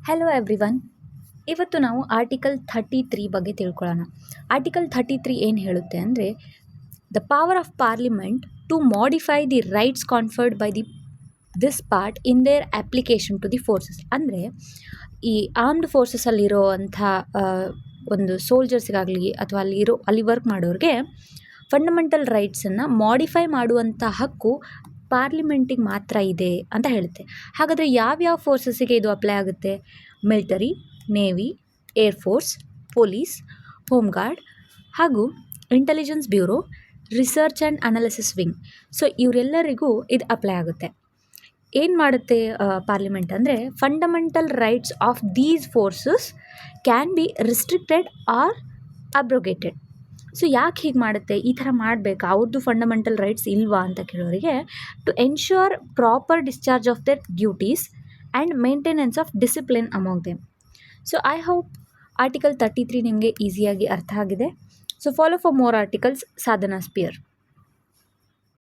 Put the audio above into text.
Hello everyone. ಇವತ್ತು ನಾವು article 33 ಬಗ್ಗೆ ತಿಳ್ಕೊಳ್ಳೋಣ. ಆರ್ಟಿಕಲ್ 33 ಏನು ಹೇಳುತ್ತೆ ಅಂದರೆ, the power of parliament to modify the rights conferred by this part in their application to the forces. ಅಂದರೆ ಈ ಆರ್ಮ್ಡ್ ಫೋರ್ಸಸಲ್ಲಿರೋ ಅಂಥ ಒಂದು ಸೋಲ್ಜರ್ಸ್ಗಾಗಲಿ ಅಥವಾ ಅಲ್ಲಿ ವರ್ಕ್ ಮಾಡೋರಿಗೆ ಫಂಡಮೆಂಟಲ್ ರೈಟ್ಸನ್ನು ಮಾಡಿಫೈ ಮಾಡುವಂಥ ಹಕ್ಕು ಪಾರ್ಲಿಮೆಂಟಿಗೆ ಮಾತ್ರ ಇದೆ ಅಂತ ಹೇಳುತ್ತೆ. ಹಾಗಾದರೆ ಯಾವ್ಯಾವ ಫೋರ್ಸಸ್ಸಿಗೆ ಇದು ಅಪ್ಲೈ ಆಗುತ್ತೆ? Military, navy, air force, police, home guard ಹಾಗೂ intelligence bureau, research and analysis wing. So ಇವರೆಲ್ಲರಿಗೂ ಇದು ಅಪ್ಲೈ ಆಗುತ್ತೆ. ಏನು ಮಾಡುತ್ತೆ ಪಾರ್ಲಿಮೆಂಟ್ ಅಂದರೆ, fundamental rights of these forces can be restricted or abrogated. So ಯಾಕೆ ಹೀಗೆ ಮಾಡುತ್ತೆ? ಈ ಥರ ಮಾಡಬೇಕಾ? ಅವ್ರದ್ದು ಫಂಡಮೆಂಟಲ್ ರೈಟ್ಸ್ ಇಲ್ವಾ ಅಂತ ಕೇಳೋರಿಗೆ, to ensure proper discharge of their duties and maintenance of discipline among them. So I hope article 33 ನಿಮಗೆ ಈಸಿಯಾಗಿ ಅರ್ಥ ಆಗಿದೆ. So follow for more articles Sadhana spear.